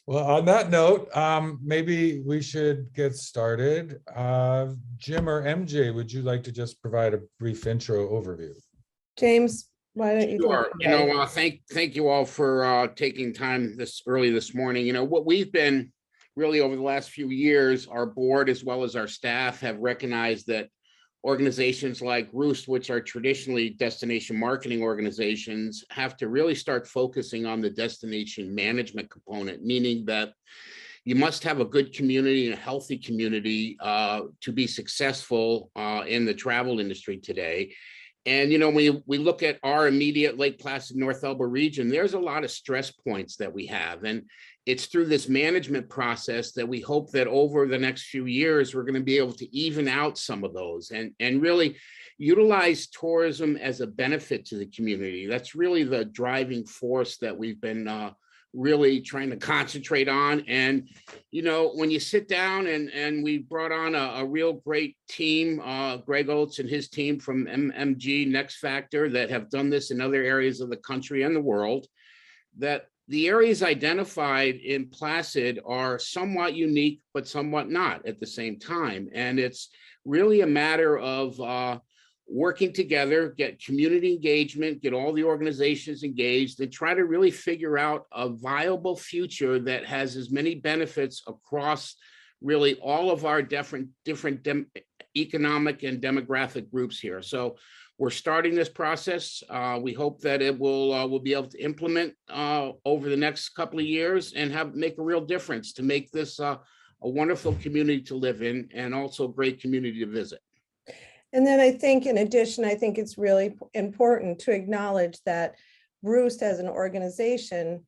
Well, on that note, maybe we should get started. Jim or MJ, would you like to just provide a brief intro overview? James, why don't you take Sure. it away? Thank you all for taking time this early this morning. What we've been really over the last few years, our board as well as our staff have recognized that organizations like Roost, which are traditionally destination marketing organizations, have to really start focusing on the destination management component, meaning that you must have a good community and a healthy community to be successful in the travel industry today. And, we look at our immediate Lake Placid, North Elba region, there's a lot of stress points that we have. And it's through this management process that we hope that over the next few years, we're going to be able to even out some of those and really utilize tourism as a benefit to the community. That's really the driving force that we've been really trying to concentrate on. And, when you sit down and we brought on a real great team, Greg Oates and his team from MMGY NextFactor that have done this in other areas of the country and the world, that the areas identified in Placid are somewhat unique, but somewhat not at the same time. And it's really a matter of working together, get community engagement, get all the organizations engaged, and try to really figure out a viable future that has as many benefits across really all of our different economic and demographic groups here. So we're starting this process. We hope that it we'll be able to implement over the next couple of years and make a real difference to make this a wonderful community to live in and also a great community to visit. And then I think in addition, I think it's really important to acknowledge that Roost as an organization,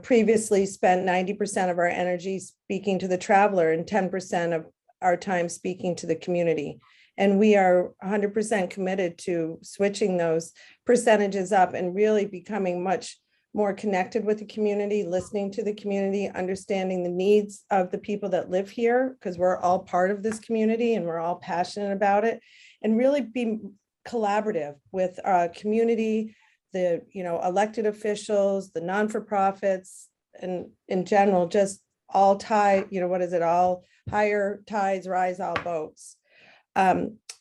previously spent 90% of our energy speaking to the traveler and 10% of our time speaking to the community. And we are 100% committed to switching those percentages up and really becoming much more connected with the community, listening to the community, understanding the needs of the people that live here, because we're all part of this community and we're all passionate about it, and really be collaborative with our community, the elected officials, the non-for-profits, and in general, just all all higher tides rise all boats.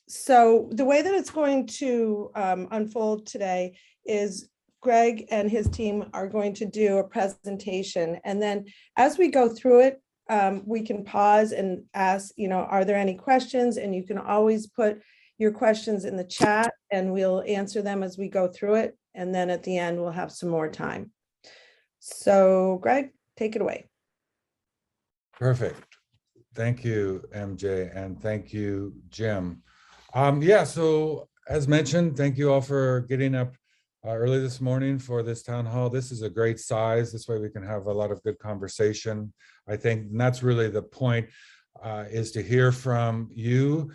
So the way that it's going to unfold today is Greg and his team are going to do a presentation. And then as we go through it, we can pause and ask, are there any questions? And you can always put your questions in the chat and we'll answer them as we go through it. And then at the end, we'll have some more time. So Greg, take it away. Perfect. Thank you, MJ, and thank you, Jim. So as mentioned, thank you all for getting up early this morning for this town hall. This is a great size. This way we can have a lot of good conversation. I think that's really the point, is to hear from you.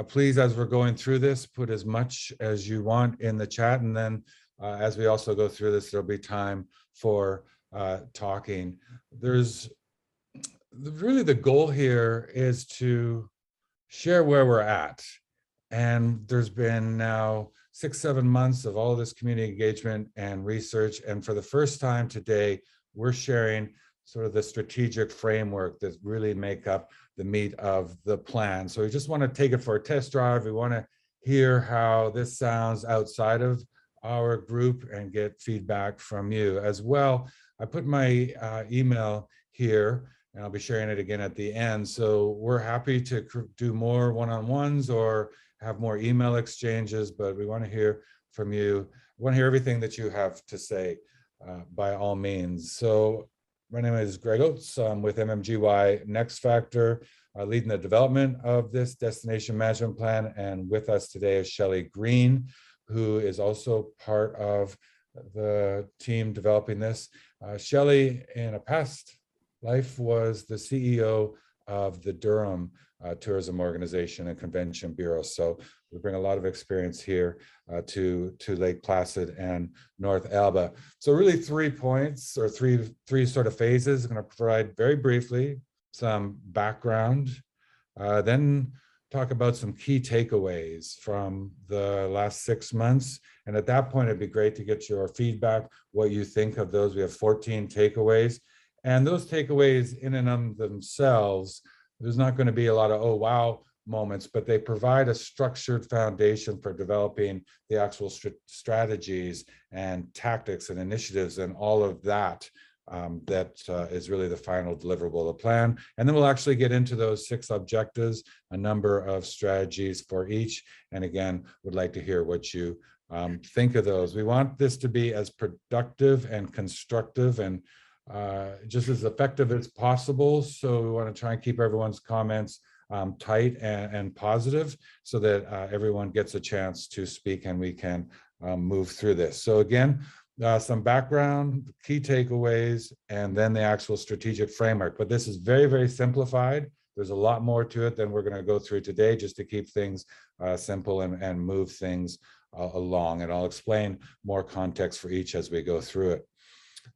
Please, as we're going through this, put as much as you want in the chat. And then as we also go through this, there'll be time for talking. Really the goal here is to share where we're at. And there's been now 6-7 months of all this community engagement and research. And for the first time today, we're sharing sort of the strategic framework that really make up the meat of the plan. So we just want to take it for a test drive. We want to hear how this sounds outside of our group and get feedback from you as well. I put my email here and I'll be sharing it again at the end. So we're happy to do more one-on-ones or have more email exchanges, but we want to hear from you. We want to hear everything that you have to say by all means. So my name is Greg Oates. I'm with MMGY NextFactor, leading the development of this destination management plan. And with us today is Shelley Green, who is also part of the team developing this. Shelley, in a past life, was the CEO of the Durham Tourism Organization and Convention Bureau. So we bring a lot of experience here to Lake Placid and North Elba. So really 3 points or three sort of phases. I'm going to provide very briefly some background, then talk about some key takeaways from the last 6 months. And at that point, it'd be great to get your feedback, what you think of those. We have 14 takeaways. And those takeaways in and of themselves, there's not going to be a lot of, oh, wow moments, but they provide a structured foundation for developing the actual strategies and tactics and initiatives and all of that. That is really the final deliverable of the plan. And then we'll actually get into those 6 objectives, a number of strategies for each. And again, would like to hear what you think of those. We want this to be as productive and constructive and just as effective as possible. So we want to try and keep everyone's comments tight and positive so that everyone gets a chance to speak and we can move through this. So again, some background, key takeaways, and then the actual strategic framework. But this is very, very simplified. There's a lot more to it than we're going to go through today, just to keep things simple and move things along. And I'll explain more context for each as we go through it.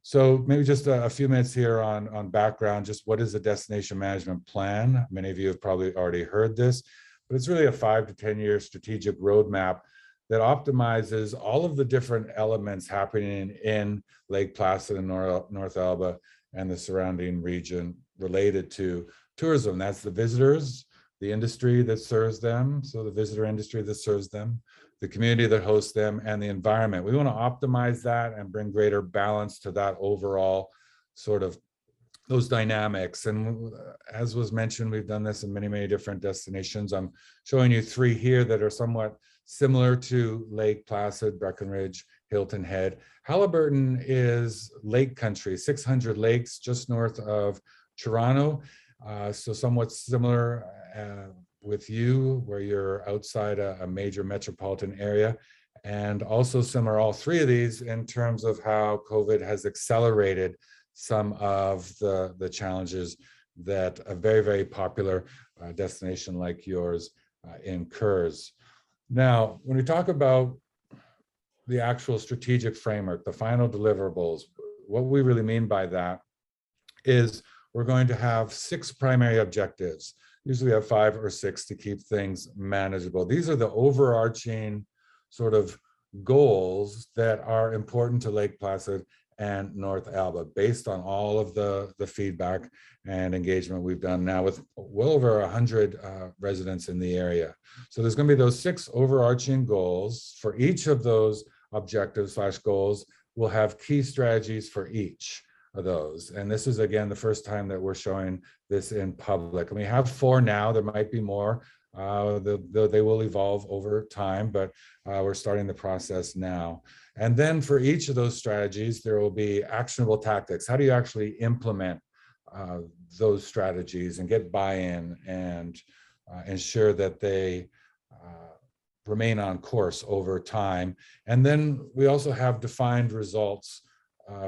So maybe just a few minutes here on background, just what is the destination management plan? Many of you have probably already heard this, but it's really a 5 to 10 year strategic roadmap that optimizes all of the different elements happening in Lake Placid and North Elba and the surrounding region related to tourism. That's the visitors, the industry that serves them, so the visitor industry that serves them, the community that hosts them, and the environment. We want to optimize that and bring greater balance to that overall sort of those dynamics. And as was mentioned, we've done this in many, many different destinations. I'm showing you 3 here that are somewhat similar to Lake Placid, Breckenridge, Hilton Head. Halliburton is lake country, 600 lakes just north of Toronto. So somewhat similar with you, where you're outside a major metropolitan area, and also similar, all 3 of these, in terms of how COVID has accelerated some of the challenges that a very, very popular destination like yours incurs. Now, when we talk about the actual strategic framework, the final deliverables, what we really mean by that is we're going to have 6 primary objectives. Usually we have 5 or 6 to keep things manageable. These are the overarching sort of goals that are important to Lake Placid and North Elba, based on all of the feedback and engagement we've done now with well over 100 residents in the area. So there's going to be those 6 overarching goals. For each of those objectives / goals, we'll have key strategies for each of those. And this is, again, the first time that we're showing this in public. And we have 4 now. There might be more. They will evolve over time, but we're starting the process now. And then for each of those strategies, there will be actionable tactics. How do you actually implement those strategies and get buy-in and ensure that they remain on course over time? And then we also have defined results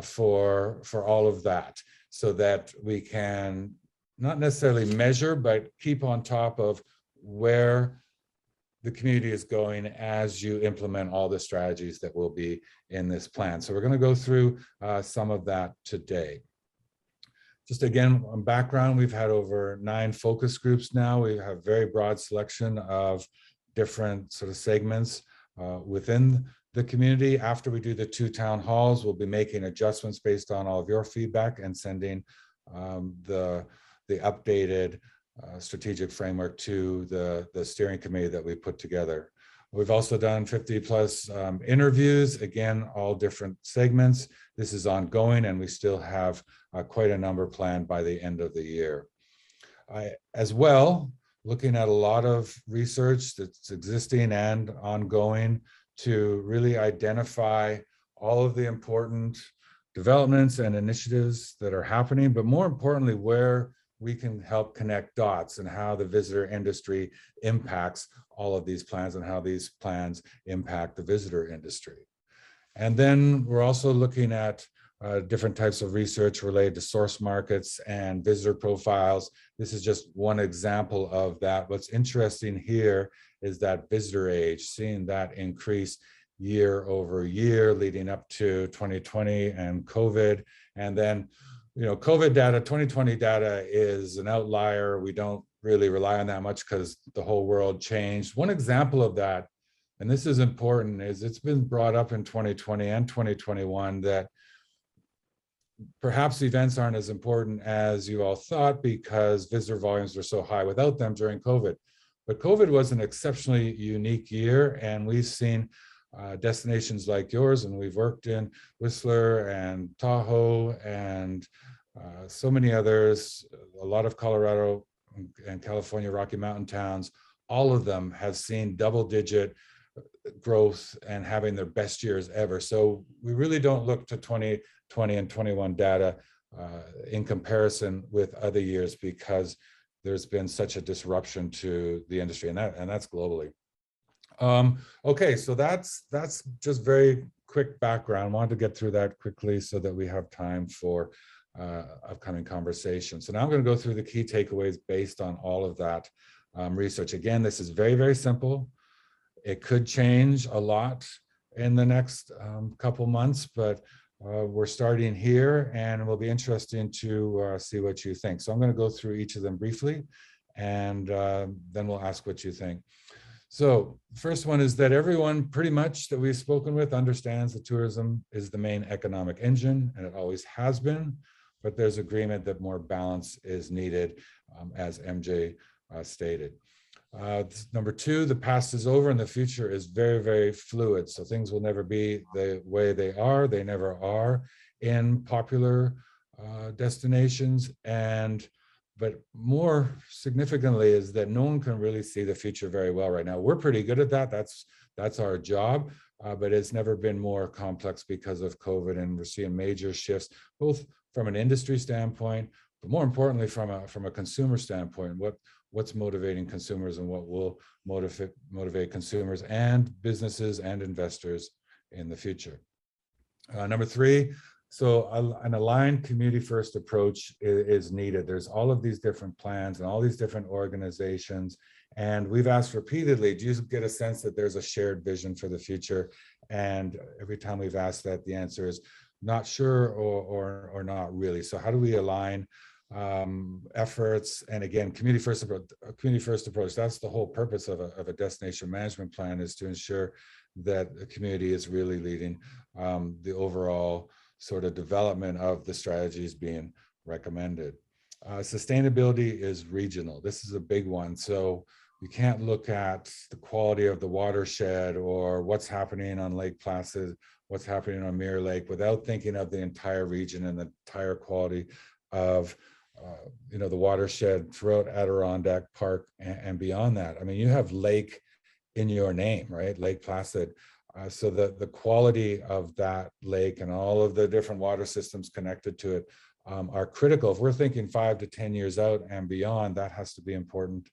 for all of that, so that we can not necessarily measure, but keep on top of where the community is going as you implement all the strategies that will be in this plan. So we're going to go through some of that today. Just again, on background, we've had over 9 focus groups now. We have a very broad selection of different sort of segments within the community. After we do the 2 town halls, we'll be making adjustments based on all of your feedback and sending the updated strategic framework to the steering committee that we put together. We've also done 50 plus interviews, again, all different segments. This is ongoing, and we still have quite a number planned by the end of the year. As well, looking at a lot of research that's existing and ongoing to really identify all of the important developments and initiatives that are happening, but more importantly, where we can help connect dots and how the visitor industry impacts all of these plans and how these plans impact the visitor industry. And then we're also looking at different types of research related to source markets and visitor profiles. This is just one example of that. What's interesting here is that visitor age, seeing that increase year over year leading up to 2020 and COVID. And then, you know, COVID data, 2020 data is an outlier. We don't really rely on that much because the whole world changed. One example of that, and this is important, is it's been brought up in 2020 and 2021 that perhaps events aren't as important as you all thought because visitor volumes were so high without them during COVID. But COVID was an exceptionally unique year, and we've seen destinations like yours, and we've worked in Whistler and Tahoe and so many others, a lot of Colorado and California Rocky Mountain towns, all of them have seen double-digit growth and having their best years ever. So we really don't look to 2020 and 21 data in comparison with other years because there's been such a disruption to the industry, and that's globally. Okay, so that's just very quick background. Wanted to get through that quickly so that we have time for upcoming conversations. So now I'm going to go through the key takeaways based on all of that research. Again, this is very, very simple. It could change a lot in the next couple months, but we're starting here, and it will be interesting to see what you think. So I'm going to go through each of them briefly, and then we'll ask what you think. So first one is that everyone pretty much that we've spoken with understands that tourism is the main economic engine, and it always has been, but there's agreement that more balance is needed, as MJ stated. Number two, the past is over and the future is very, very fluid. So things will never be the way they are. They never are in popular destinations. But more significantly is that no one can really see the future very well right now. We're pretty good at that. That's our job, but it's never been more complex because of COVID, and we're seeing major shifts, both from an industry standpoint, but more importantly from a consumer standpoint. What's motivating consumers and what will motivate consumers and businesses and investors in the future. Number three, so an aligned community-first approach is needed. There's all of these different plans and all these different organizations, and we've asked repeatedly, do you get a sense that there's a shared vision for the future? And every time we've asked that, the answer is not sure or not really. So how do we align efforts? And again, community first approach, that's the whole purpose of a destination management plan, is to ensure that the community is really leading the overall sort of development of the strategies being recommended. Sustainability is regional. This is a big one. So you can't look at the quality of the watershed or what's happening on Lake Placid, what's happening on Mirror Lake, without thinking of the entire region and the entire quality of the watershed throughout Adirondack Park and beyond that. I mean, you have lake in your name, right? Lake Placid. So the quality of that lake and all of the different water systems connected to it are critical. If we're thinking 5 to 10 years out and beyond, that has to be important,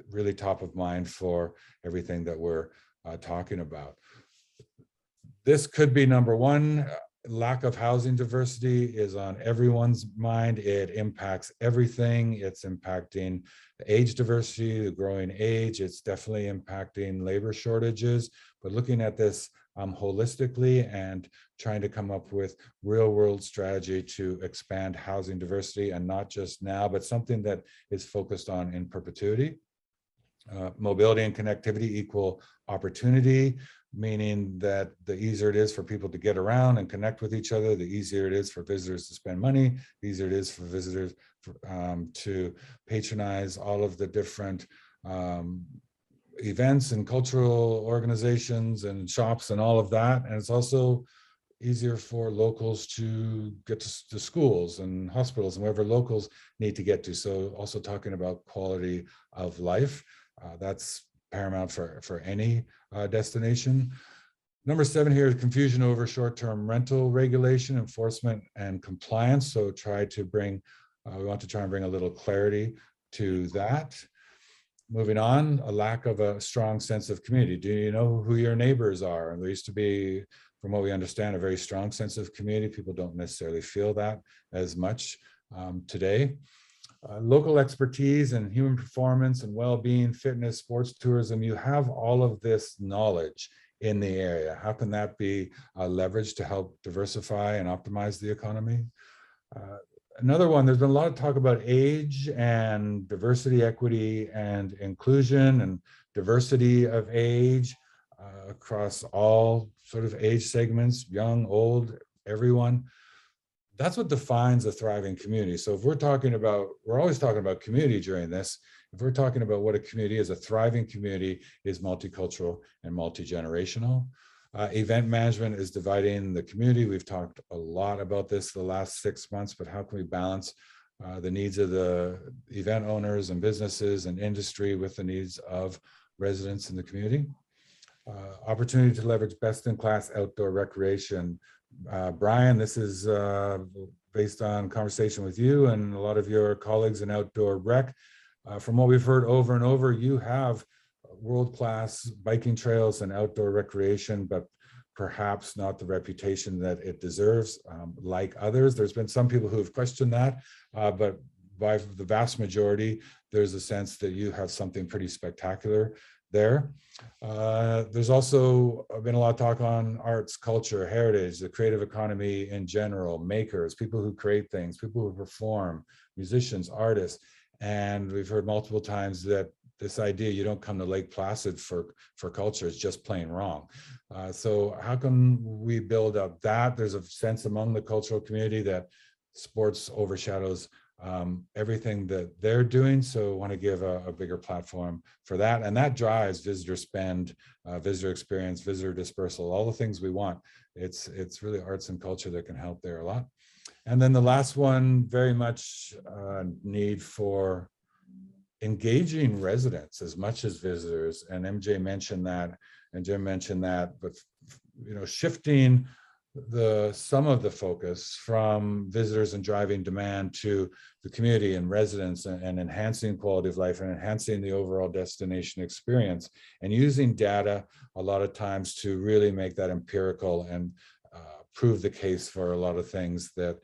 really top of mind for everything that we're talking about. This could be number one. Lack of housing diversity is on everyone's mind. It impacts everything. It's impacting the age diversity, the growing age. It's definitely impacting labor shortages. But looking at this holistically and trying to come up with real world strategy to expand housing diversity, and not just now, but something that is focused on in perpetuity. Mobility and connectivity equal opportunity, meaning that the easier it is for people to get around and connect with each other, the easier it is for visitors to spend money, the easier it is for visitors to patronize all of the different events and cultural organizations and shops and all of that. And it's also easier for locals to get to schools and hospitals and wherever locals need to get to. So also talking about quality of life, that's paramount for any destination. Number 7 here is confusion over short-term rental regulation, enforcement, and compliance. So we want to try and bring a little clarity to that. Moving on, a lack of a strong sense of community. Do you know who your neighbors are? And there used to be, from what we understand, a very strong sense of community. People don't necessarily feel that as much today. Local expertise and human performance and well-being, fitness, sports tourism, you have all of this knowledge in the area. How can that be leveraged to help diversify and optimize the economy? Another one, there's been a lot of talk about age and diversity, equity, and inclusion, and diversity of age across all sort of age segments, young, old, everyone. that's what defines a thriving community. So if we're talking about, we're always talking about community during this. If we're talking about what a community is, a thriving community is multicultural and multi-generational. Event management is dividing the community. We've talked a lot about this the last 6 months, but how can we balance the needs of the event owners and businesses and industry with the needs of residents in the community? Opportunity to leverage best-in-class outdoor recreation. Brian, this is based on conversation with you and a lot of your colleagues in outdoor rec. From what we've heard over and over, you have world-class biking trails and outdoor recreation, but perhaps not the reputation that it deserves, like others. There's been some people who have questioned that, but by the vast majority, there's a sense that you have something pretty spectacular there. There's also been a lot of talk on arts, culture, heritage, the creative economy in general, makers, people who create things, people who perform, musicians, artists. And we've heard multiple times that this idea you don't come to Lake Placid for culture is just plain wrong. So how can we build up that? There's a sense among the cultural community that sports overshadows everything that they're doing. So I want to give a bigger platform for that. And that drives visitor spend, visitor experience, visitor dispersal, all the things we want. It's really arts and culture that can help there a lot. And then the last one, very much need for engaging residents as much as visitors. And MJ mentioned that, and Jim mentioned that, but shifting some of the focus from visitors and driving demand to the community and residents, and enhancing quality of life and enhancing the overall destination experience, and using data a lot of times to really make that empirical and prove the case for a lot of things that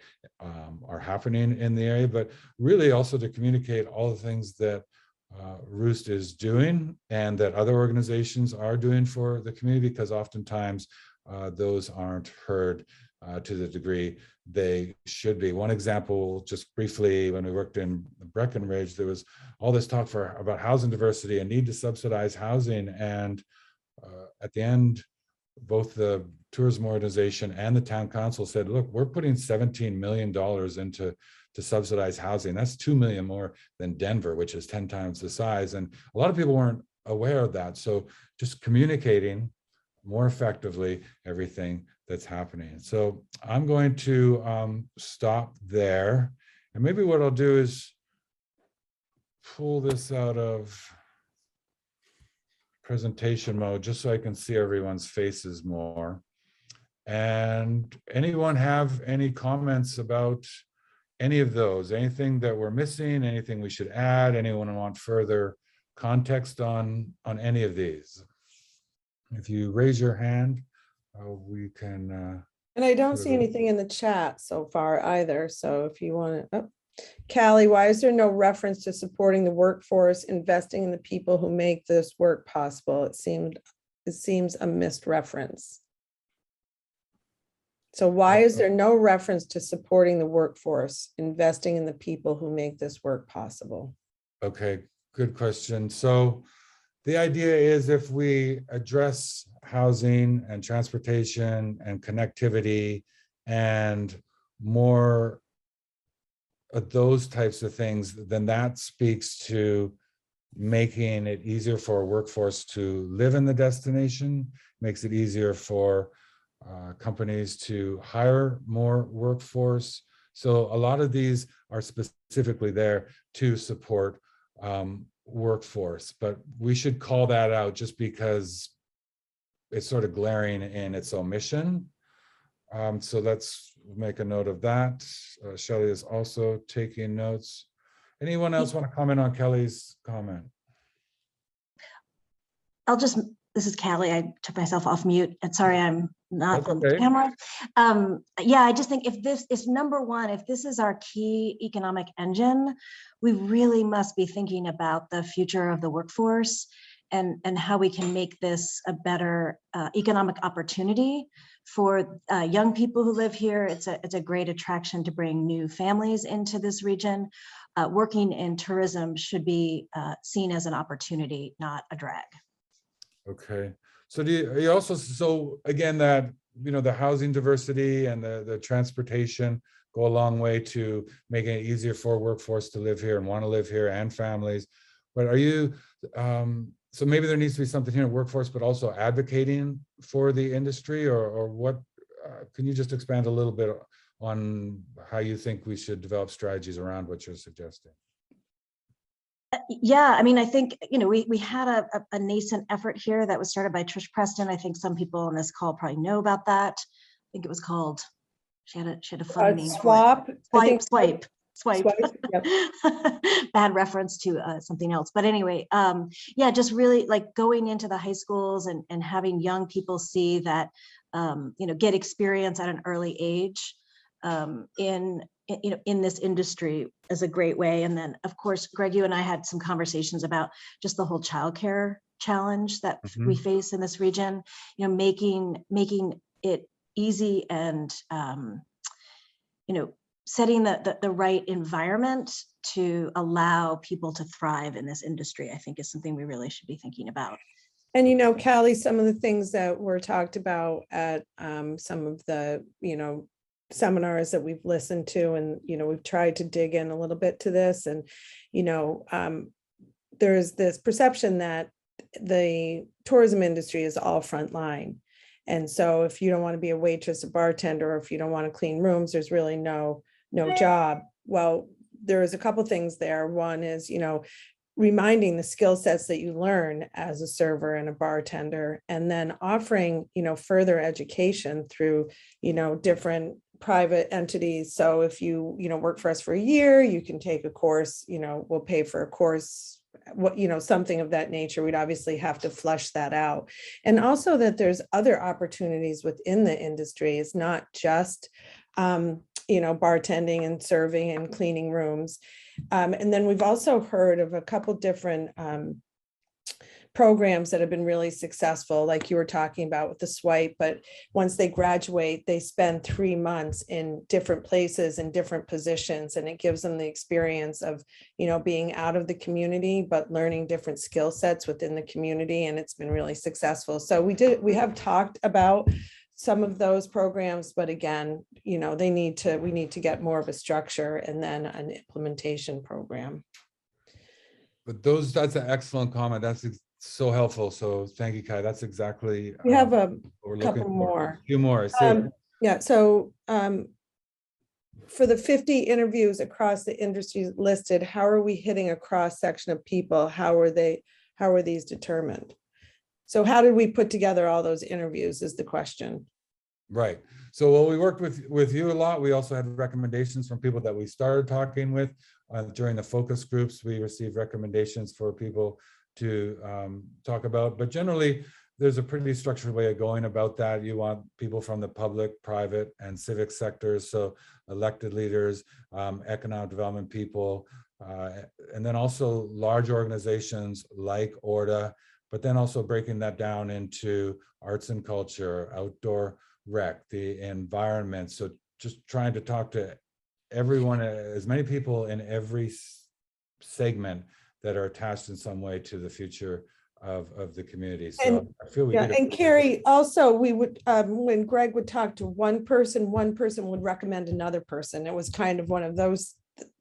are happening in the area, but really also to communicate all the things that Roost is doing and that other organizations are doing for the community, because oftentimes those aren't heard to the degree they should be. One example, just briefly, when we worked in Breckenridge, there was all this talk about housing diversity and need to subsidize housing. And at the end, both the tourism organization and the town council said, look, we're putting $17 million into subsidize housing. That's 2 million more than Denver, which is 10 times the size. And a lot of people weren't aware of that. So just communicating more effectively everything that's happening. So I'm going to stop there. And maybe what I'll do is pull this out of presentation mode just so I can see everyone's faces more. And anyone have any comments about any of those? Anything that we're missing? Anything we should add? Anyone want further context on any of these? If you raise your hand, we can. And I don't see anything in the chat so far either. So if you want to, Callie, why is there no reference to supporting the workforce, investing in the people who make this work possible? It seems a missed reference. So why is there no reference to supporting the workforce, investing in the people who make this work possible? Okay, good question. So the idea is if we address housing and transportation and connectivity and more of those types of things, then that speaks to making it easier for a workforce to live in the destination, makes it easier for companies to hire more workforce. So a lot of these are specifically there to support workforce, but we should call that out just because it's sort of glaring in its omission. So let's make a note of that. Shelley is also taking notes. Anyone else want to comment on Kelly's comment? This is Callie. I took myself off mute. And sorry, I'm not on okay. camera. Yeah, I just think if this is number one, if this is our key economic engine, we really must be thinking about the future of the workforce and how we can make this a better economic opportunity for young people who live here. It's a great attraction to bring new families into this region. Working in tourism should be seen as an opportunity, not a drag. Okay, so you also, so again, that, the housing diversity and the transportation, go a long way to making it easier for workforce to live here and want to live here, and families. But are you, so maybe there needs to be something here in workforce, but also advocating for the industry, or what, can you just expand a little bit on how you think we should develop strategies around what you're suggesting? Yeah, I mean, I think, we had a nascent effort here that was started by Trish Preston. I think some people on this call probably know about that. I think it was called, she had a fun name. Swap. Swipe. Swipe, yep. Bad reference to something else. But anyway, yeah, just really like going into the high schools and having young people see that, get experience at an early age in this industry is a great way. And then, of course, Greg, you and I had some conversations about just the whole childcare challenge that we face in this region, making it easy and, setting the right environment to allow people to thrive in this industry, I think is something we really should be thinking about. And Callie, some of the things that were talked about at some of the, seminars that we've listened to, and, we've tried to dig in a little bit to this. And, there's this perception that the tourism industry is all frontline. And so if you don't want to be a waitress, a bartender, or if you don't want to clean rooms, there's really no job. Well, there's a couple things there. One is, reminding the skill sets that you learn as a server and a bartender, and then offering, further education through, different private entities. So if you, work for us for a year, you can take a course, we'll pay for a course, something of that nature. We'd obviously have to flush that out. And also that there's other opportunities within the industry. It's not just, bartending and serving and cleaning rooms. And then we've also heard of a couple different programs that have been really successful, like you were talking about with the swipe, but once they graduate, they spend 3 months in different places and different positions, and it gives them the experience of, being out of the community, but learning different skill sets within the community, and it's been really successful. So we have talked about some of those programs, but again, we need to get more of a structure and then an implementation program. But that's an excellent comment. That's so helpful. So thank you, Kai. That's exactly. We have a what we're couple looking for. more. A few more. Yeah. So for the 50 interviews across the industries listed, how are we hitting a cross section of people? How are these determined? So how did we put together all those interviews is the question. Right. So we worked with you a lot. We also had recommendations from people that we started talking with during the focus groups. We received recommendations for people to talk about, but generally there's a pretty structured way of going about that. You want people from the public, private, and civic sectors, so elected leaders, economic development people, and then also large organizations like ORDA, but then also breaking that down into arts and culture, outdoor rec, the environment. So just trying to talk to everyone, as many people in every segment that are attached in some way to the future of the community. So And, I feel we yeah, did. and Carrie, also we would, when Greg would talk to one person would recommend another person. It was kind of one of those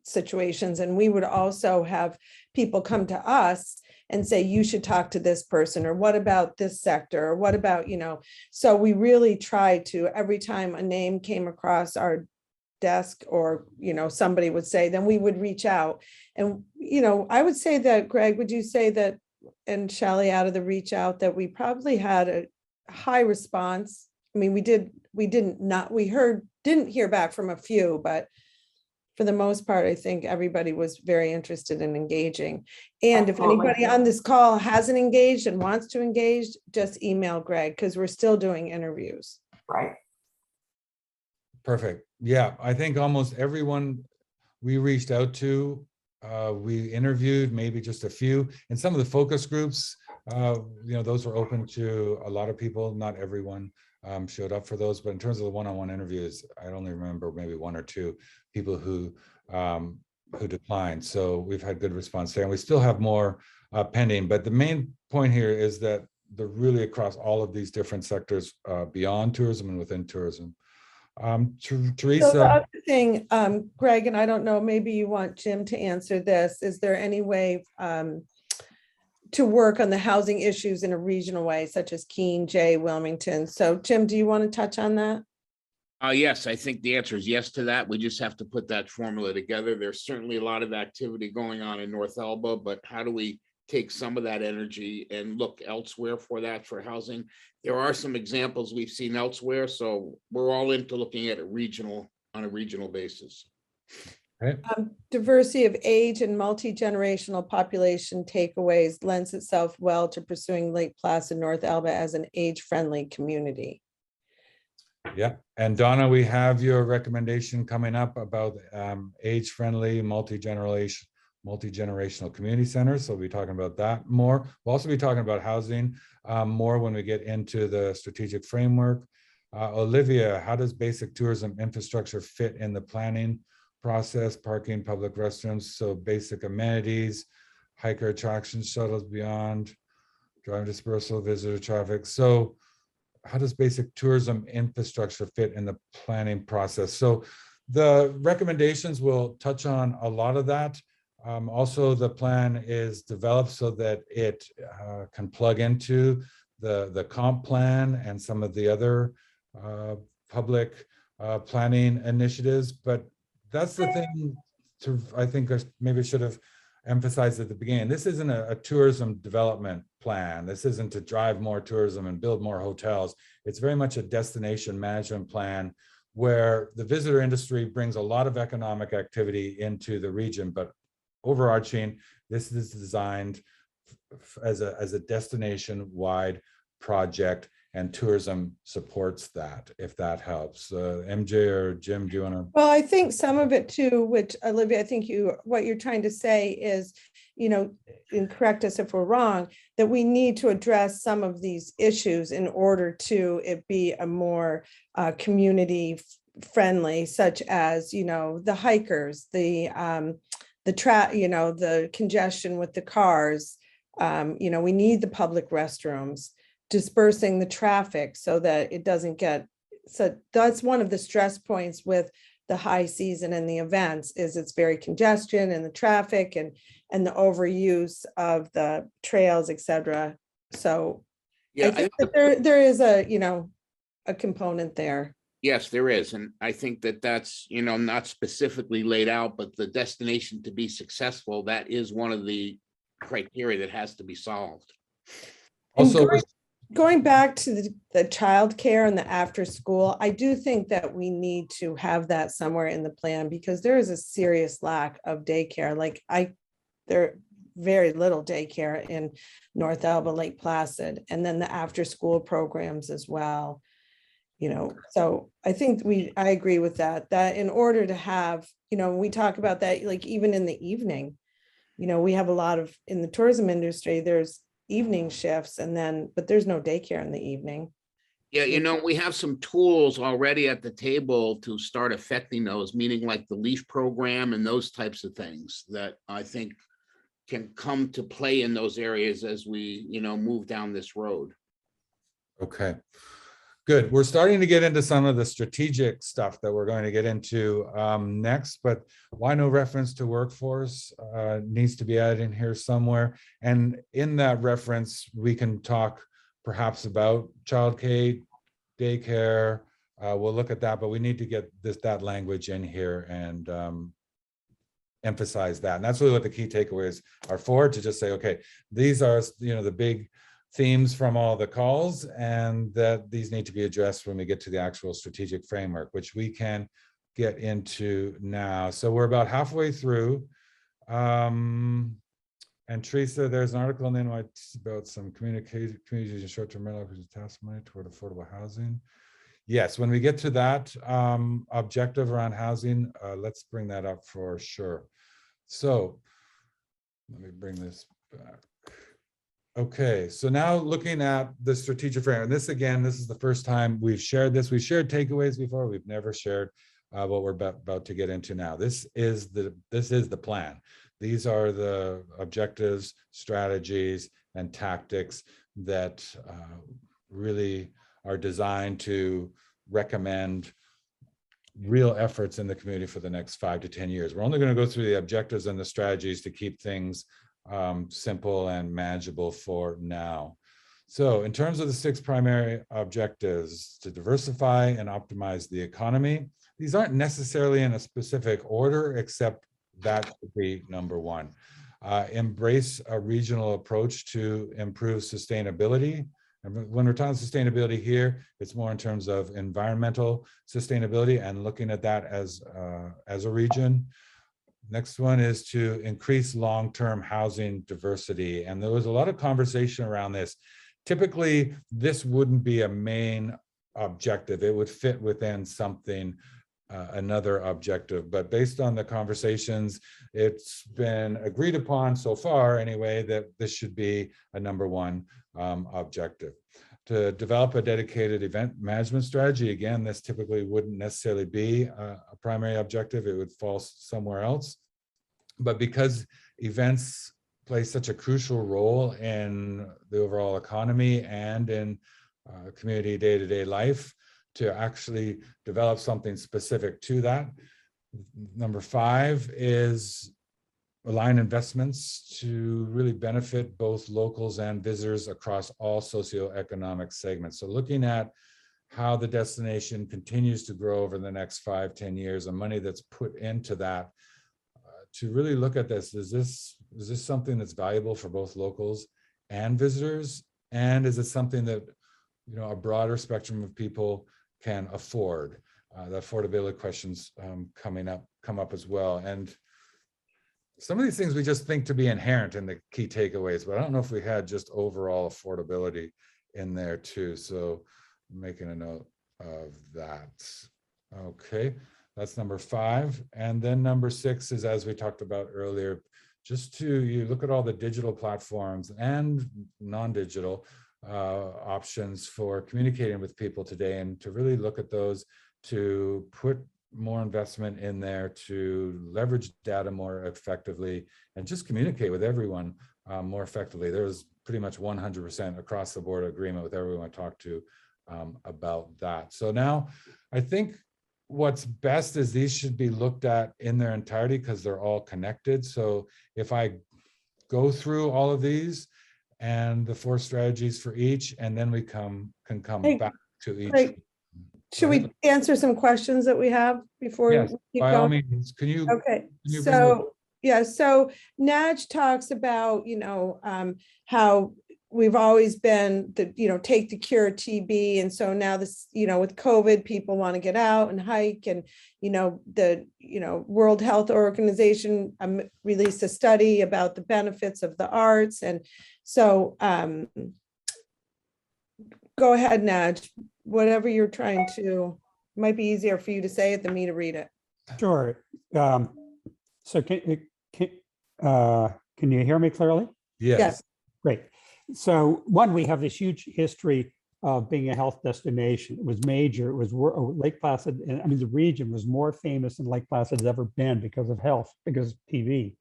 situations. And we would also have people come to us and say, you should talk to this person, or what about this sector, or what about, so we really tried to, every time a name came across our desk, or, somebody would say, then we would reach out. And, I would say that, Greg, would you say that, and Shelley, out of the reach out, that we probably had a high response? I mean, we didn't hear back from a few, but for the most part, I think everybody was very interested in engaging. And if anybody on this call hasn't engaged and wants to engage, just email Greg, because we're still doing interviews. Right. Perfect. Yeah, I think almost everyone we reached out to, we interviewed, maybe just a few. And some of the focus groups, those were open to a lot of people. Not everyone showed up for those, but in terms of the one-on-one interviews, I only remember maybe one or two people who declined. So we've had good response there, and we still have more pending. But the main point here is that they're really across all of these different sectors beyond tourism and within tourism. So the Teresa, other thing, Greg, and I don't know, maybe you want Jim to answer this. Is there any way to work on the housing issues in a regional way, such as Keene, Jay, Wilmington? So Jim, do you want to touch on that? Yes, I think the answer is yes to that. We just have to put that formula together. There's certainly a lot of activity going on in North Elba, but how do we take some of that energy and look elsewhere for that for housing? There are some examples we've seen elsewhere, so we're all into looking at it on a regional basis. Diversity of age and multi-generational population takeaways lends itself well to pursuing Lake Placid, North Elba as an age-friendly community. yeah, and Donna, we have your recommendation coming up about age-friendly, multi-generational community centers. So we'll be talking about that more. We'll also be talking about housing more when we get into the strategic framework. Olivia, how does basic tourism infrastructure fit in the planning process? Parking, public restrooms, so basic amenities, hiker attractions, shuttles beyond, driver dispersal, visitor traffic. So how does basic tourism infrastructure fit in the planning process? So the recommendations will touch on a lot of that. Also, the plan is developed so that it can plug into the comp plan and some of the other public planning initiatives. But that's the thing I think I maybe should have emphasized at the beginning. This isn't a tourism development plan. This isn't to drive more tourism and build more hotels. It's very much a destination management plan where the visitor industry brings a lot of economic activity into the region, but overarching, this is designed as a destination-wide project, and tourism supports that, if that helps. MJ or Jim, do you want to? Well, I think some of it too, which Olivia, I think what you're trying to say is, and correct us if we're wrong, that we need to address some of these issues in order to it be a more community friendly, such as, the hikers, the congestion with the cars. We need the public restrooms, dispersing the traffic so that it doesn't get, so that's one of the stress points with the high season and the events is it's very congestion and the traffic and the overuse of the trails, etc. So Yeah, I think that there is a component there. yes, there is. And I think that that's, not specifically laid out, but the destination to be successful, that is one of the criteria that has to be solved. Also, Going back to the childcare and the after school, I do think that we need to have that somewhere in the plan because there is a serious lack of daycare. Like there very little daycare in North Elba, Lake Placid, and then the after school programs as well. So I think I agree with that in order to have, we talk about that, like even in the evening, we have a lot of, in the tourism industry, there's evening shifts but there's no daycare in the evening. Yeah, we have some tools already at the table to start affecting those, meaning like the LEAF program and those types of things that I think can come to play in those areas as we, move down this road. okay. Good. We're starting to get into some of the strategic stuff that we're going to get into next, but why no reference to workforce needs to be added in here somewhere. And in that reference, we can talk perhaps about childcare, daycare. We'll look at that, but we need to get that language in here and emphasize that. And that's really what the key takeaways are for, to just say, okay, these are, the big themes from all the calls, and that these need to be addressed when we get to the actual strategic framework, which we can get into now. So we're about halfway through. And Teresa, there's an article in the NYT about some communities and short-term rental task money toward affordable housing. Yes, when we get to that objective around housing, let's bring that up for sure. So let me bring this back. Okay, so now looking at the strategic framework, and this is the first time we've shared this. We've shared takeaways before. We've never shared what we're about to get into now. This is the plan. These are the objectives, strategies, and tactics that really are designed to recommend real efforts in the community for the next 5 to 10 years. We're only going to go through the objectives and the strategies to keep things simple and manageable for now. So in terms of the 6 primary objectives, to diversify and optimize the economy, these aren't necessarily in a specific order, except that would be number 1. Embrace a regional approach to improve sustainability. And when we're talking sustainability here, it's more in terms of environmental sustainability and looking at that as a region. Next one is to increase long-term housing diversity. And there was a lot of conversation around this. Typically, this wouldn't be a main objective. It would fit within something, another objective. But based on the conversations, it's been agreed upon so far anyway, that this should be a number 1 objective. To develop a dedicated event management strategy. Again, this typically wouldn't necessarily be a primary objective. It would fall somewhere else. But because events play such a crucial role in the overall economy and in community day-to-day life, to actually develop something specific to that. Number 5 is align investments to really benefit both locals and visitors across all socioeconomic segments. So looking at how the destination continues to grow over the next 5, 10 years, and money that's put into that, to really look at this, is this something that's valuable for both locals and visitors? And is it something that, you know, a broader spectrum of people can afford? The affordability questions come up as well. And some of these things we just think to be inherent in the key takeaways, but I don't know if we had just overall affordability in there too. So I'm making a note of that. Okay, that's number 5. And then number 6 is, as we talked about earlier, just you look at all the digital platforms and non-digital options for communicating with people today, and to really look at those, to put more investment in there, to leverage data more effectively, and just communicate with everyone more effectively. There's pretty much 100% across the board agreement with everyone I talked to about that. So now I think what's best is these should be looked at in their entirety, because they're all connected. So if I go through all of these and the 4 strategies for each, and then we can come back to each. Great. Should we answer some questions that we have before? Yes, we keep by all going? means. Can you? Okay, Can you bring so yeah, so Naj talks about, you know, how we've always been the, you know, take the cure TB, and so now this, you know, with COVID, people want to get out and hike, and you know, the, you know, World Health Organization released a study about the benefits of the arts, and so go ahead, Naj. Whatever you're trying to, might be easier for you to say it than me to read it. Sure. So can you hear me clearly? Yes. Great. So one, we have this huge history of being a health destination. It was major. It was Lake Placid, and I mean, the region was more famous than Lake Placid has ever been because of health, because of TV.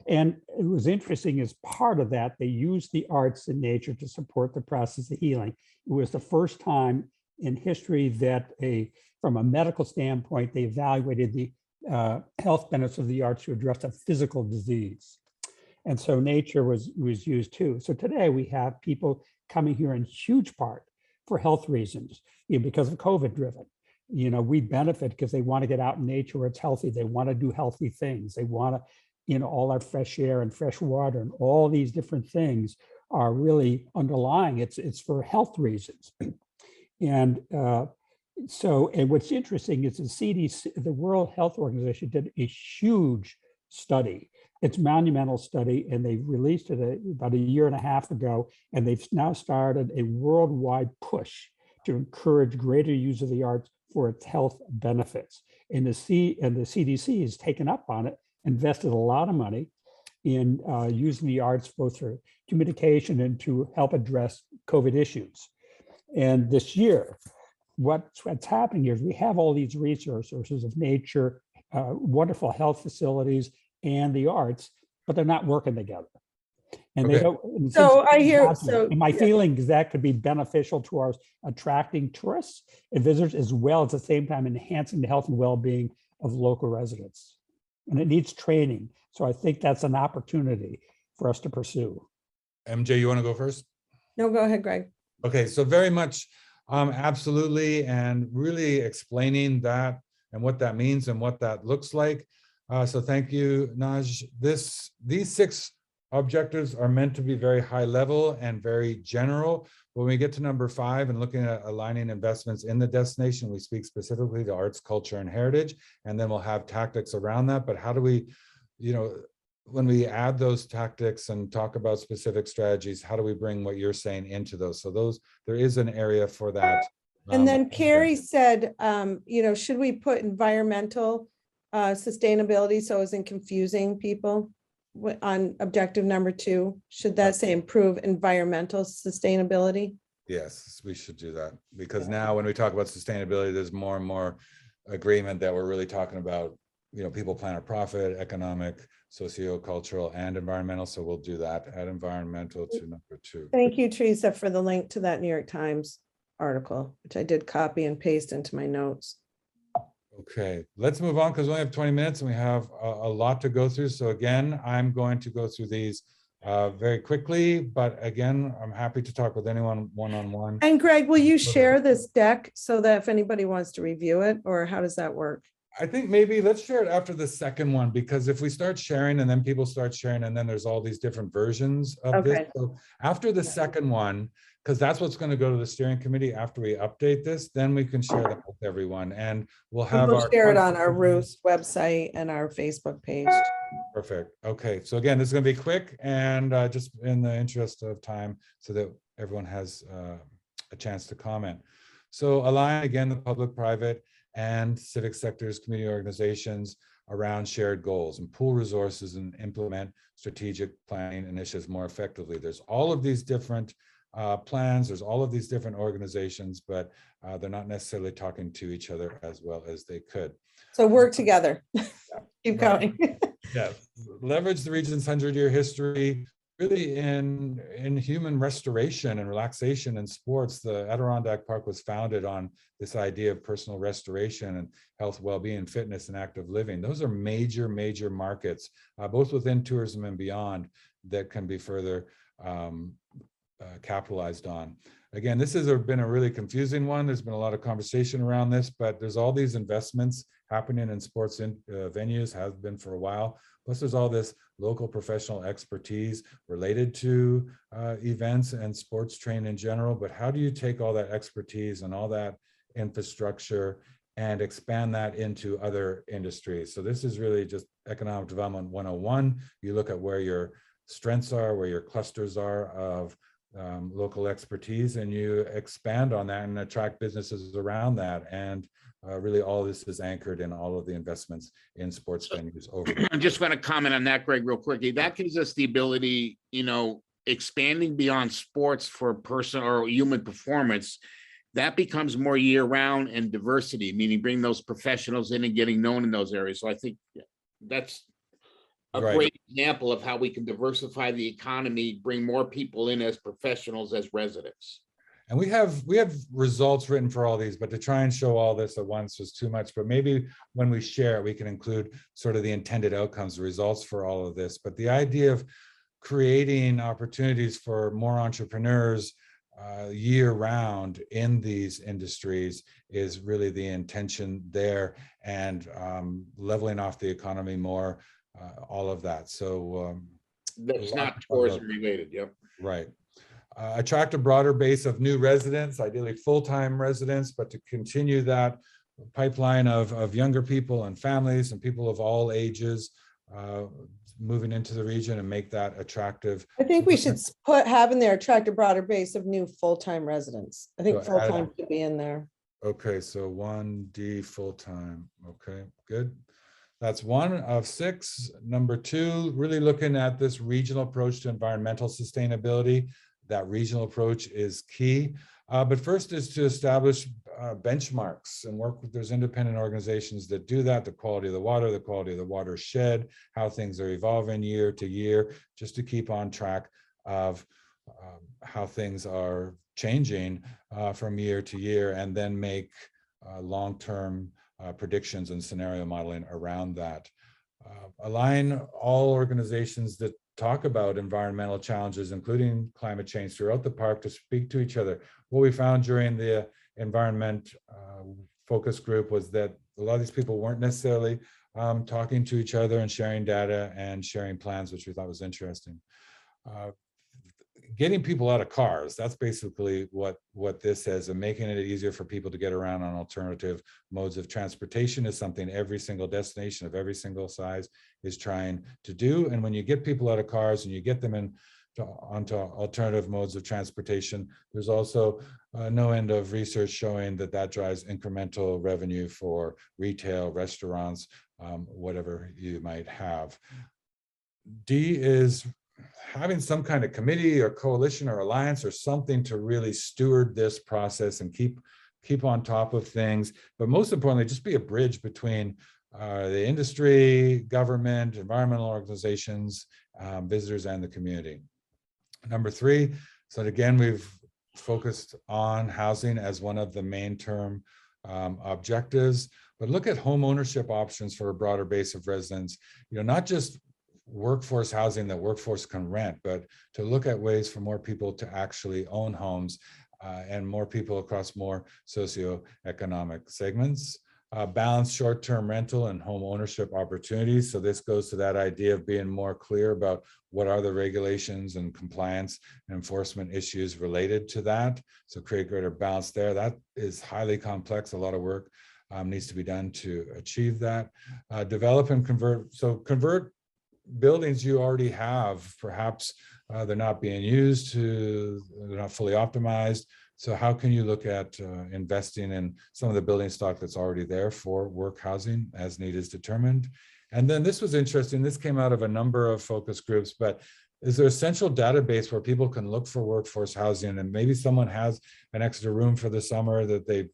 And it was interesting, as part of that, they used the arts and nature to support the process of healing. It was the first time in history that from a medical standpoint, they evaluated the health benefits of the arts to address a physical disease. And so nature was used too. So today we have people coming here in huge part for health reasons, you know, because of COVID driven. You know, we benefit because they want to get out in nature where it's healthy. They want to do healthy things. They want to, you know, all our fresh air and fresh water and all these different things are really underlying. It's for health reasons. And and what's interesting is the CDC, the World Health Organization, did a huge study. It's a monumental study, and they released it about a year and a half ago, and they've now started a worldwide push to encourage greater use of the arts for its health benefits. And the CDC has taken up on it, invested a lot of money in using the arts both for communication and to help address COVID issues. And this year, what's happening here is we have all these resources of nature, wonderful health facilities, and the arts, but they're not working together. And Okay. they don't. and So since- I hear, so. And my yeah. feeling is that could be beneficial to our attracting tourists and visitors, as well as at the same time enhancing the health and well-being of local residents. And it needs training. So I think that's an opportunity for us to pursue. MJ, you want to go first? No, go ahead, Greg. Okay, so very much, absolutely, and really explaining that and what that means and what that looks like. So thank you, Naj. These 6 objectives are meant to be very high level and very general. When we get to number 5 and looking at aligning investments in the destination, we speak specifically to arts, culture, and heritage, and then we'll have tactics around that. But how do we, when we add those tactics and talk about specific strategies, how do we bring what you're saying into those? So there is an area for that. And then Carrie said, should we put environmental sustainability so it isn't confusing people on objective number 2? Should that say improve environmental sustainability? Yes, we should do that, because now when we talk about sustainability, there's more and more agreement that we're really talking about, people, planet, profit, economic, socio-cultural, and environmental. So we'll do that, add environmental to number 2. Thank you, Teresa, for the link to that New York Times article, which I did copy and paste into my notes. Okay, let's move on because we only have 20 minutes and we have a lot to go through. So again, I'm going to go through these very quickly, but again, I'm happy to talk with anyone one-on-one. And Greg, will you share this deck so that if anybody wants to review it, or how does that work? I think maybe let's share it after the second one, because if we start sharing and then people start sharing and then there's all these different versions of this. Okay. So after the second one, because that's what's going to go to the steering committee after we update this, then we can share that with everyone, and we'll have We'll our share it on our Ruth's website and our Facebook page. Perfect. Okay, so again, this is going to be quick and just in the interest of time so that everyone has a chance to comment. So align again the public, private, and civic sectors, community organizations around shared goals, and pool resources and implement strategic planning initiatives more effectively. There's all of these different plans, there's all of these different organizations, but they're not necessarily talking to each other as well as they could. So work together. Keep Right. going. Yeah, leverage the region's 100-year history really in human restoration and relaxation and sports. The Adirondack Park was founded on this idea of personal restoration and health, well-being, fitness, and active living. Those are major markets, both within tourism and beyond, that can be further capitalized on. Again, this has been a really confusing one. There's been a lot of conversation around this, but there's all these investments happening in sports venues, has been for a while. Plus there's all this local professional expertise related to events and sports training in general. But how do you take all that expertise and all that infrastructure and expand that into other industries? So this is really just economic development 101. You look at where your strengths are, where your clusters are of local expertise, and you expand on that and attract businesses around that. And really all this is anchored in all of the investments in sports venues over. I just want to comment on that, Greg, real quickly. That gives us the ability, expanding beyond sports for personal or human performance. That becomes more year round, and diversity, meaning bring those professionals in and getting known in those areas. So I think that's a great example of how we can diversify the economy, bring more people in as professionals, as residents. And we have results written for all these, but to try and show all this at once was too much. But maybe when we share it, we can include sort of the intended outcomes, the results for all of this. But the idea of creating opportunities for more entrepreneurs year round in these industries is really the intention there, and leveling off the economy more, all of that. So that's not tourism related. Yep. Right. Attract a broader base of new residents, ideally full-time residents, but to continue that pipeline of younger people and families and people of all ages moving into the region and make that attractive. I think we should have in there, attract a broader base of new full-time residents. I think So full-time should be in there. Okay, so 1D full-time. Okay, good. That's 1 of 6. Number 2, really looking at this regional approach to environmental sustainability. That regional approach is key. But first is to establish benchmarks and work with, there's independent organizations that do that, the quality of the water, the watershed, how things are evolving year to year, just to keep on track of how things are changing from year to year, and then make long-term predictions and scenario modeling around that. Align all organizations that talk about environmental challenges, including climate change, throughout the park to speak to each other. What we found during the environment focus group was that a lot of these people weren't necessarily talking to each other and sharing data and sharing plans, which we thought was interesting. Getting people out of cars, that's basically what this is, and making it easier for people to get around on alternative modes of transportation is something every single destination of every single size is trying to do. And when you get people out of cars and you get them onto alternative modes of transportation, there's also no end of research showing that that drives incremental revenue for retail, restaurants, whatever you might have. D is having some kind of committee or coalition or alliance or something to really steward this process and keep on top of things, but most importantly, just be a bridge between the industry, government, environmental organizations, visitors, and the community. Number 3, so again, we've focused on housing as one of the main term objectives, but look at home ownership options for a broader base of residents, not just workforce housing that workforce can rent, but to look at ways for more people to actually own homes and more people across more socioeconomic segments. Balance short-term rental and home ownership opportunities. So this goes to that idea of being more clear about what are the regulations and compliance and enforcement issues related to that. So create greater balance there. That is highly complex. A lot of work needs to be done to achieve that. Develop and convert. So convert buildings you already have, perhaps they're not being used, they're not fully optimized. So how can you look at investing in some of the building stock that's already there for work housing as need is determined? And then this was interesting. This came out of a number of focus groups, but is there a central database where people can look for workforce housing, and maybe someone has an extra room for the summer that they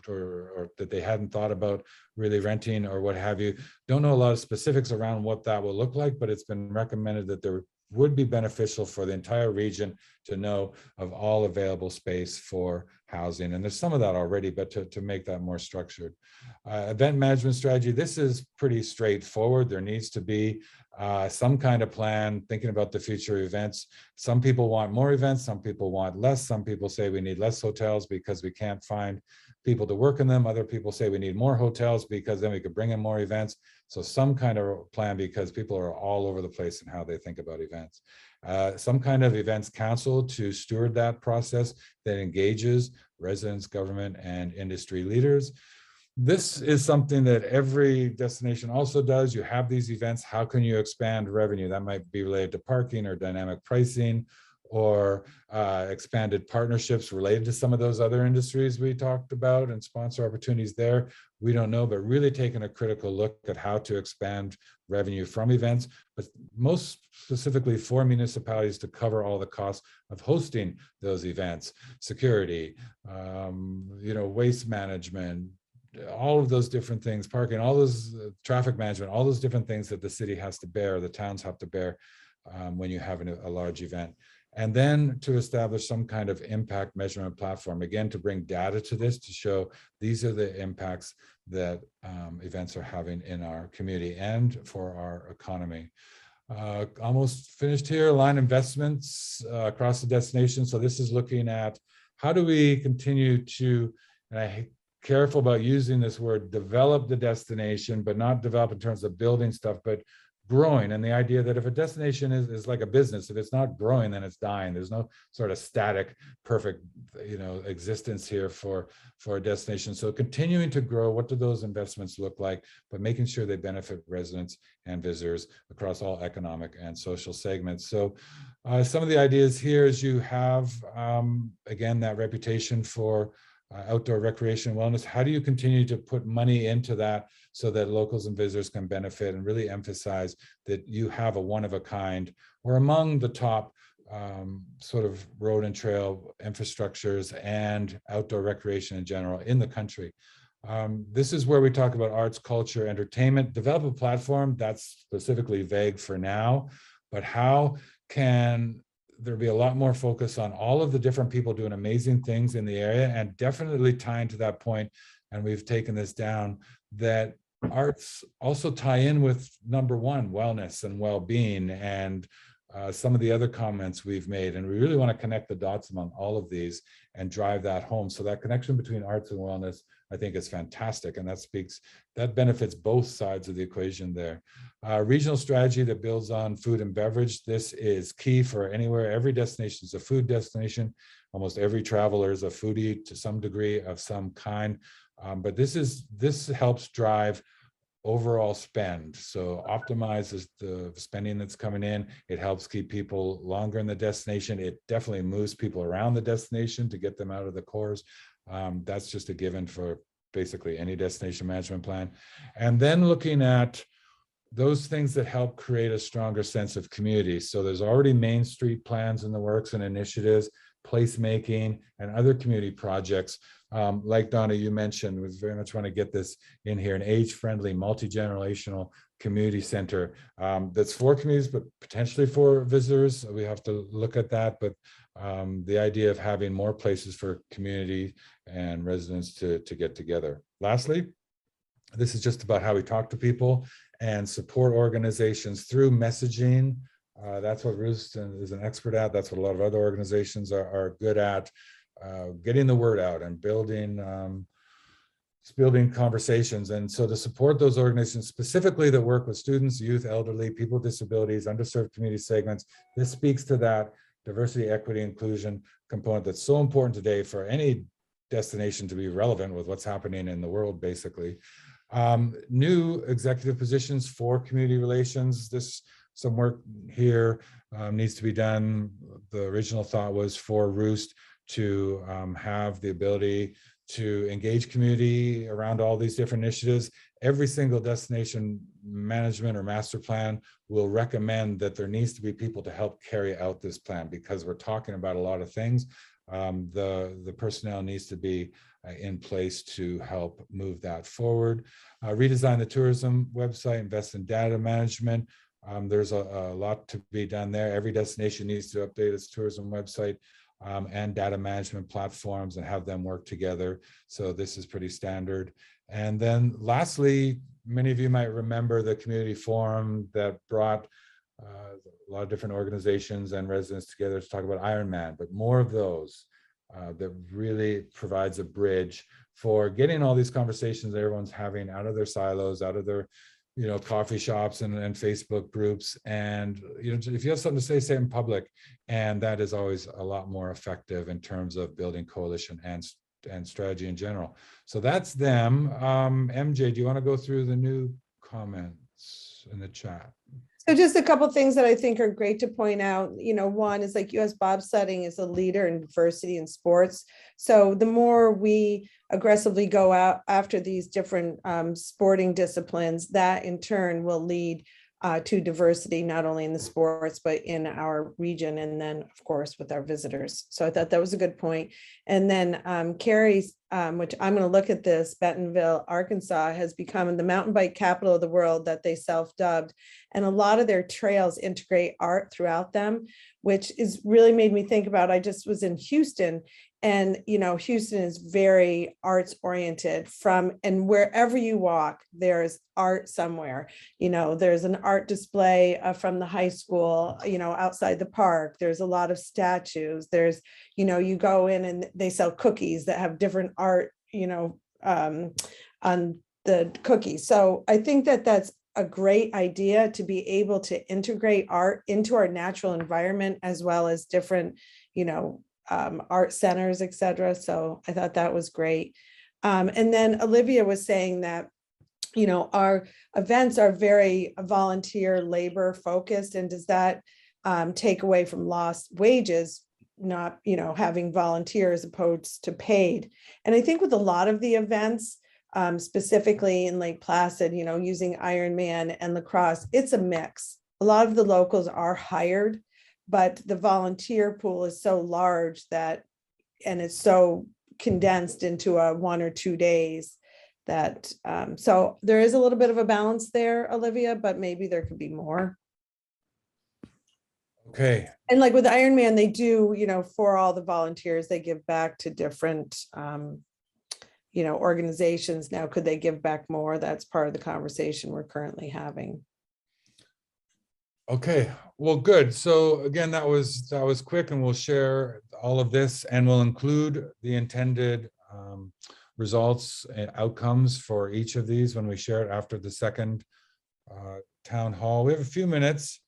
or that they hadn't thought about really renting or what have you. Don't know a lot of specifics around what that will look like, but it's been recommended that there would be beneficial for the entire region to know of all available space for housing. And there's some of that already, but to make that more structured. Event management strategy, this is pretty straightforward. There needs to be some kind of plan, thinking about the future events. Some people want more events, some people want less. Some people say we need less hotels because we can't find people to work in them. Other people say we need more hotels because then we could bring in more events. So some kind of plan, because people are all over the place in how they think about events. Some kind of events council to steward that process that engages residents, government, and industry leaders. This is something that every destination also does. You have these events. How can you expand revenue? That might be related to parking or dynamic pricing or expanded partnerships related to some of those other industries we talked about and sponsor opportunities there. We don't know, but really taking a critical look at how to expand revenue from events, but most specifically for municipalities to cover all the costs of hosting those events, security, waste management, all of those different things, parking, all those traffic management, all those different things that the city has to bear, the towns have to bear when you have a large event. And then to establish some kind of impact measurement platform, again, to bring data to this, to show these are the impacts that events are having in our community and for our economy. Almost finished here, align investments across the destination. So this is looking at how do we continue to, and I careful about using this word, develop the destination, but not develop in terms of building stuff, but growing. And the idea that if a destination is like a business, if it's not growing, then it's dying. There's no sort of static, perfect, existence here for a destination. So continuing to grow, what do those investments look like, but making sure they benefit residents and visitors across all economic and social segments. So some of the ideas here is you have, again, that reputation for outdoor recreation and wellness. How do you continue to put money into that so that locals and visitors can benefit, and really emphasize that you have a one-of-a-kind or among the top sort of road and trail infrastructures and outdoor recreation in general in the country. This is where we talk about arts, culture, entertainment. Develop a platform that's specifically vague for now, but how can there'll be a lot more focus on all of the different people doing amazing things in the area, and definitely tying to that point, and we've taken this down, that arts also tie in with number one, wellness and well-being, and some of the other comments we've made. And we really want to connect the dots among all of these and drive that home. So that connection between arts and wellness, I think, is fantastic. And that benefits both sides of the equation there. Regional strategy that builds on food and beverage. This is key for anywhere. Every destination is a food destination. Almost every traveler is a foodie to some degree of some kind. But this helps drive overall spend. So optimizes the spending that's coming in. It helps keep people longer in the destination. It definitely moves people around the destination to get them out of the cores. That's just a given for basically any destination management plan. And then looking at those things that help create a stronger sense of community. So there's already Main Street plans in the works and initiatives, placemaking, and other community projects. Like Donna, you mentioned, we very much want to get this in here, an age-friendly, multi-generational community center that's for communities, but potentially for visitors. We have to look at that, but the idea of having more places for community and residents to get together. Lastly, this is just about how we talk to people and support organizations through messaging. That's what Roost is an expert at. That's what a lot of other organizations are good at. Getting the word out and building conversations. And so to support those organizations specifically that work with students, youth, elderly, people with disabilities, underserved community segments, this speaks to that diversity, equity, inclusion component that's so important today for any destination to be relevant with what's happening in the world, basically. New executive positions for community relations. Some work here needs to be done. The original thought was for Roost to have the ability to engage community around all these different initiatives. Every single destination management or master plan will recommend that there needs to be people to help carry out this plan, because we're talking about a lot of things. The personnel needs to be in place to help move that forward. Redesign the tourism website, invest in data management. There's a lot to be done there. Every destination needs to update its tourism website and data management platforms and have them work together. So this is pretty standard. And then lastly, many of you might remember the community forum that brought a lot of different organizations and residents together to talk about Ironman, but more of those that really provides a bridge for getting all these conversations that everyone's having out of their silos, out of their coffee shops and Facebook groups. And if you have something to say it in public. And that is always a lot more effective in terms of building coalition and strategy in general. So that's them. MJ, do you want to go through the new comments in the chat? So just a couple of things that I think are great to point out. One is like US bobsledding is a leader in diversity in sports. So the more we aggressively go out after these different sporting disciplines, that in turn will lead to diversity, not only in the sports, but in our region. And then of course, with our visitors. So I thought that was a good point. And then Carrie's, which I'm going to look at this, Bentonville, Arkansas has become the mountain bike capital of the world that they self-dubbed. And a lot of their trails integrate art throughout them, which is really made me think about, I just was in Houston. And, Houston is very arts oriented and wherever you walk, there's art somewhere. There's an art display from the high school, outside the park. There's a lot of statues. There's, you go in and they sell cookies that have different art, on the cookies. So I think that that's a great idea, to be able to integrate art into our natural environment, as well as different, art centers, et cetera. So I thought that was great. And then Olivia was saying that, our events are very volunteer labor focused. And does that take away from lost wages, not, having volunteers opposed to paid? And I think with a lot of the events, specifically in Lake Placid, using Ironman and lacrosse, it's a mix. A lot of the locals are hired, but the volunteer pool is so large and it's so condensed into a 1 or 2 days that, so there is a little bit of a balance there, Olivia, but maybe there could be more. Okay, And like with Ironman, they do, for all the volunteers, they give back to different, organizations. Now, could they give back more? That's part of the conversation we're currently having. okay, well, good. So again, that was quick, and we'll share all of this, and we'll include the intended results and outcomes for each of these when we share it after the second town hall. We have a few minutes.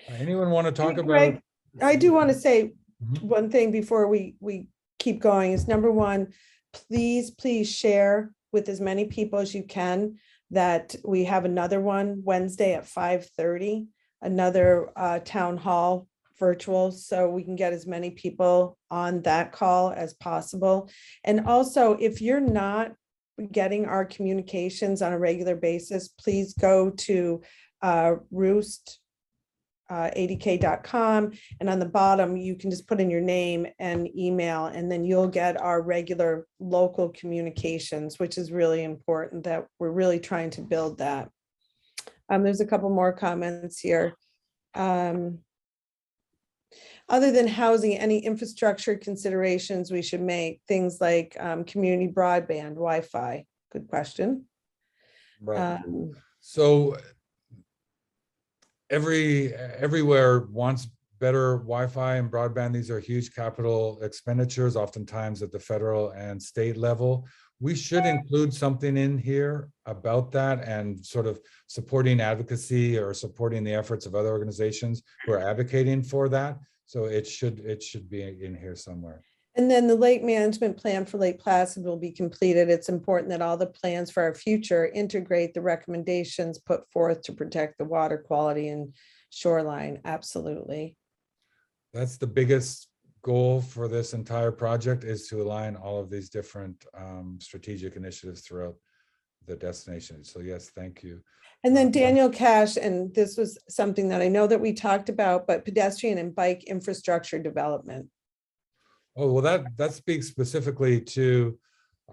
Anyone want to talk Hey, about? Greg, I do want to say Mhm. one thing before we keep going is number one, please share with as many people as you can that we have another one Wednesday at 5:30, another town hall virtual, so we can get as many people on that call as possible. And also, if you're not getting our communications on a regular basis, please go to Roost 80k.com, and on the bottom you can just put in your name and email, and then you'll get our regular local communications, which is really important, that we're really trying to build that. There's a couple more comments here. Other than housing, any infrastructure considerations we should make, things like community broadband, Wi-Fi? Good question. Right. So everywhere wants better Wi-Fi and broadband. These are huge capital expenditures, oftentimes at the federal and state level. We should include something in here about that and sort of supporting advocacy or supporting the efforts of other organizations who are advocating for that. So it should be in here somewhere. And then the lake management plan for Lake Placid will be completed. It's important that all the plans for our future integrate the recommendations put forth to protect the water quality and shoreline. Absolutely. That's the biggest goal for this entire project, is to align all of these different strategic initiatives throughout the destination. So yes, thank you. And then Daniel Cash, and this was something that I know that we talked about, but pedestrian and bike infrastructure development. Oh, well, that speaks specifically to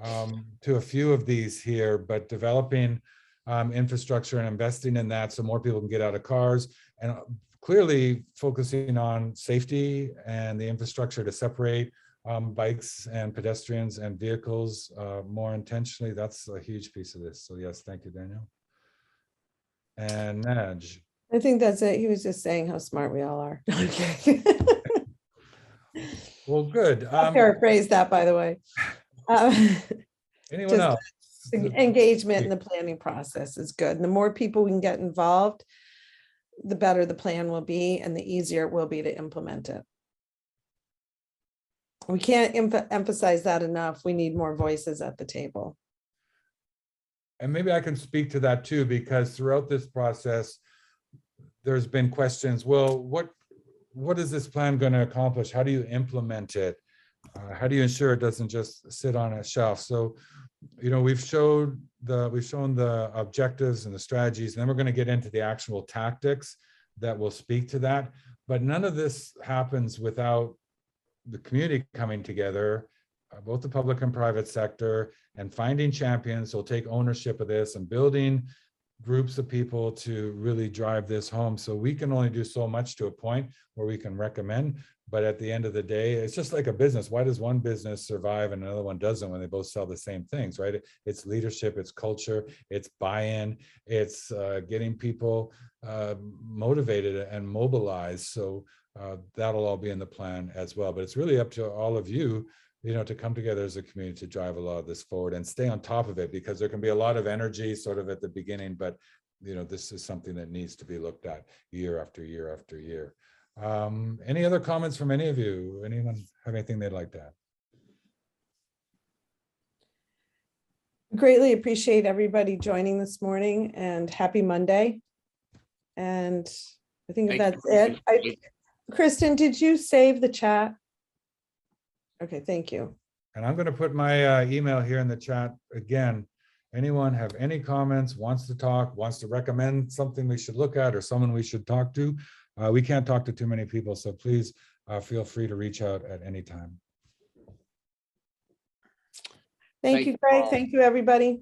a few of these here, but developing infrastructure and investing in that so more people can get out of cars, and clearly focusing on safety and the infrastructure to separate bikes and pedestrians and vehicles more intentionally. That's a huge piece of this. So yes, thank you, Daniel. And Naj. I think that's it. He was just saying how smart we all are. Okay. Well, good. I'll paraphrase that, by the way. Anyone just else? Engagement in the planning process is good. And the more people we can get involved, the better the plan will be and the easier it will be to implement it. We can't emphasize that enough. We need more voices at the table. And maybe I can speak to that too, because throughout this process, there's been questions, well, what is this plan going to accomplish? How do you implement it? How do you ensure it doesn't just sit on a shelf? So, we've shown the objectives and the strategies, and then we're going to get into the actual tactics that will speak to that. But none of this happens without the community coming together, both the public and private sector, and finding champions who'll take ownership of this and building groups of people to really drive this home. So we can only do so much to a point where we can recommend, but at the end of the day, it's just like a business. Why does one business survive and another one doesn't when they both sell the same things, right? It's leadership, it's culture, it's buy-in, it's getting people motivated and mobilized. So that'll all be in the plan as well. But it's really up to all of you, to come together as a community to drive a lot of this forward and stay on top of it, because there can be a lot of energy sort of at the beginning, but this is something that needs to be looked at year after year after year. Any other comments from any of you? Anyone have anything they'd like to add? Greatly appreciate everybody joining this morning, and happy Monday. And I think that's it. Kristen, did you save the chat? Okay, thank you. And I'm going to put my email here in the chat again. Anyone have any comments, wants to talk, wants to recommend something we should look at or someone we should talk to? We can't talk to too many people, so please feel free to reach out at any time. Thank you, Greg. Thank you, everybody.